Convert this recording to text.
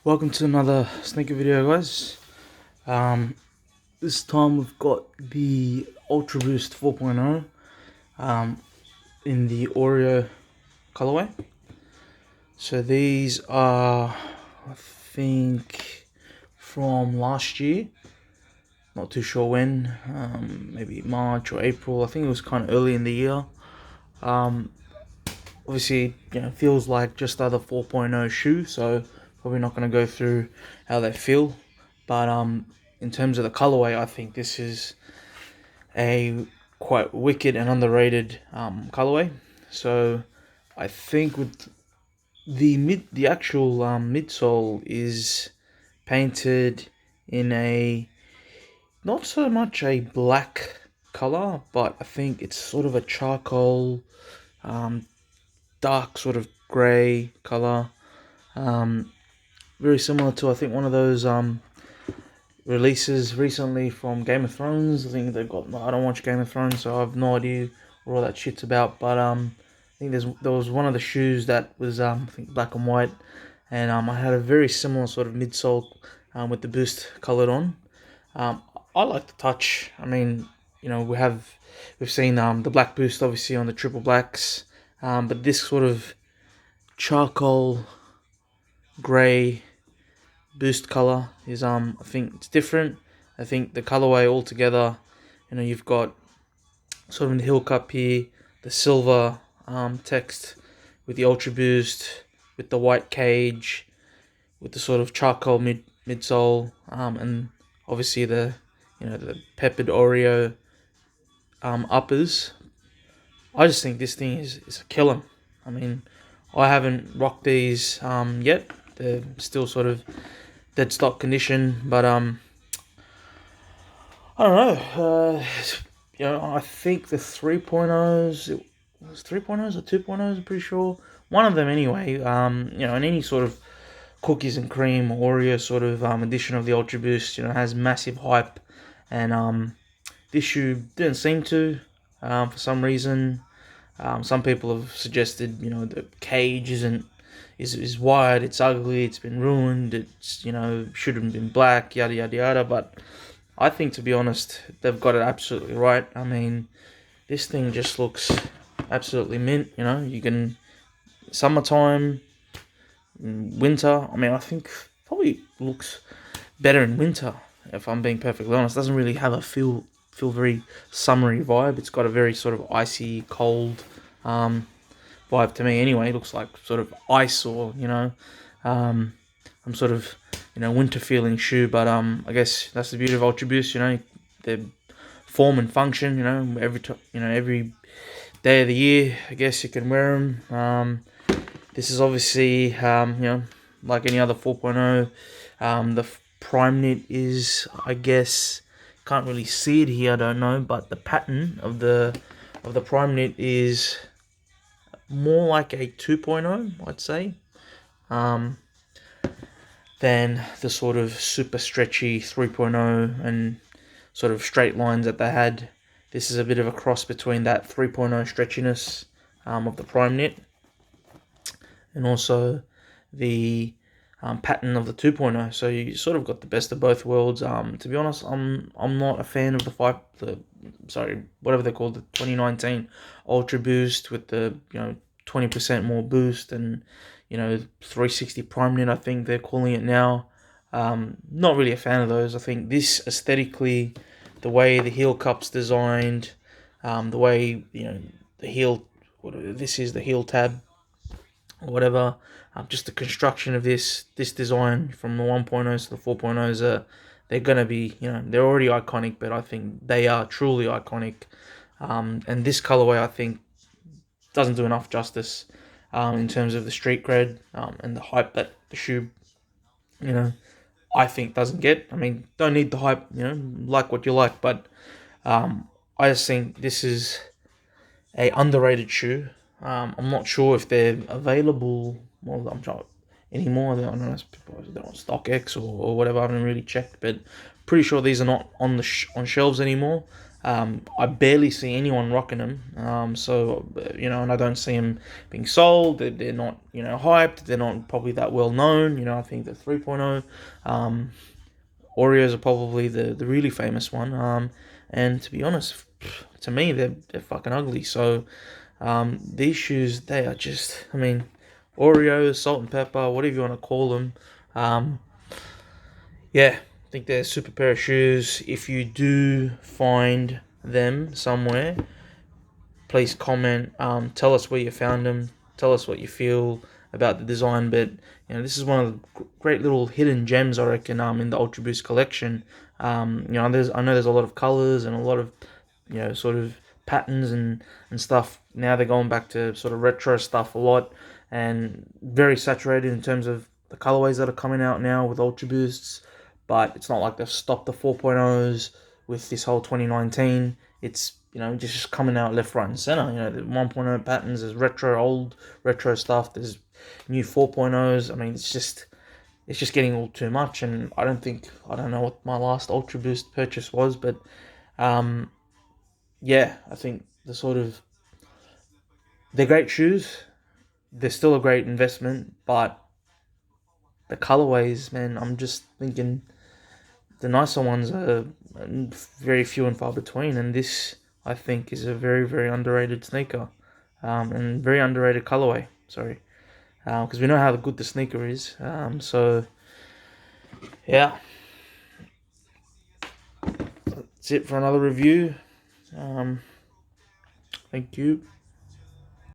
Welcome to another sneaker video, guys. This time we've got the Ultra Boost 4.0 in the Oreo colorway. So these are, I think, from last year. Not too sure when, maybe March or April. I think it was kind of early in the year. Obviously, feels like just other 4.0 shoe, so probably not going to go through how they feel. But in terms of the colorway, I think this is a quite wicked and underrated colorway. So I think with the actual midsole is painted in a not so much a black color, but I think it's sort of a charcoal, dark sort of grey color. Very similar to, I think, one of those releases recently from Game of Thrones. I think they've got. I don't watch Game of Thrones, so I have no idea what all that shit's about. But I think there was one of the shoes that was I think black and white, and I had a very similar sort of midsole with the Boost coloured on. I like the touch. I mean, we've seen the black Boost obviously on the triple blacks, but this sort of charcoal grey Boost color is I think it's different. I think the colorway altogether, you've got sort of in the heel cup here the silver text with the Ultra Boost, with the white cage, with the sort of charcoal midsole, and obviously the peppered Oreo uppers. I just think this thing is a killer. I mean, I haven't rocked these yet. They're still sort of dead stock condition, but I don't know. I think the 3.0s, it was 3.0s or 2.0s, I'm pretty sure. One of them anyway. In any sort of cookies and cream Oreo sort of edition of the Ultra Boost, has massive hype, and this shoe didn't seem to, for some reason. Some people have suggested, the cage is wide, it's ugly, it's been ruined, it's shouldn't have been black, yada yada yada. But I think, to be honest, they've got it absolutely right. I mean, this thing just looks absolutely mint. You can summertime, winter. I mean, I think probably looks better in winter, if I'm being perfectly honest. It doesn't really have a feel very summery vibe. It's got a very sort of icy, cold vibe to me anyway. It looks like sort of ice, or some sort of winter feeling shoe. But I guess that's the beauty of Ultra Boost. Their form and function. Every day of the year, I guess you can wear them. This is obviously like any other 4.0. The prime knit is, I guess, can't really see it here, I don't know, but the pattern of the prime knit is more like a 2.0, I'd say, than the sort of super stretchy 3.0 and sort of straight lines that they had. This is a bit of a cross between that 3.0 stretchiness of the prime knit and also the pattern of the 2.0. So you sort of got the best of both worlds. To be honest, I'm not a fan of whatever they call the 2019 Ultra Boost with the 20% more boost and 360 prime knit, I think they're calling it now. Not really a fan of those. I think this aesthetically, the way the heel cup's designed, the way the heel, this is the heel tab or whatever. Just the construction of this design from the 1.0s to the 4.0s, they're going to be, they're already iconic, but I think they are truly iconic. And this colorway, I think, doesn't do enough justice in terms of the street cred and the hype that the shoe, I think doesn't get. I mean, don't need the hype, like what you like, but I just think this is a underrated shoe. I'm not sure if they're available. Well, I'm sure anymore. I don't know if they're on StockX or whatever. I haven't really checked, but pretty sure these are not on on shelves anymore. I barely see anyone rocking them. And I don't see them being sold. They're not, hyped. They're not probably that well known. I think the 3.0, Oreos are probably the really famous one. And to be honest, to me, they're fucking ugly. So, these shoes, they are just, Oreos, salt and pepper, whatever you want to call them. Um, yeah, I think they're a super pair of shoes. If you do find them somewhere, please comment. Tell us where you found them. Tell us what you feel about the design. But this is one of the great little hidden gems, I reckon. In the Ultra Boost collection. I know there's a lot of colors and a lot of sort of patterns and stuff. Now they're going back to sort of retro stuff a lot, and very saturated in terms of the colorways that are coming out now with Ultra Boosts. But it's not like they've stopped the 4.0s with this whole 2019. It's just coming out left, right, and center. The 1.0 patterns, there's old retro stuff. There's new 4.0s. It's just getting all too much, and I don't know what my last Ultra Boost purchase was, but yeah, I think they're great shoes. They're still a great investment, but the colorways, man, I'm just thinking the nicer ones are very few and far between, and this I think is a very, very underrated sneaker, and very underrated colorway. Sorry, because we know how good the sneaker is. So yeah, that's it for another review. Thank you.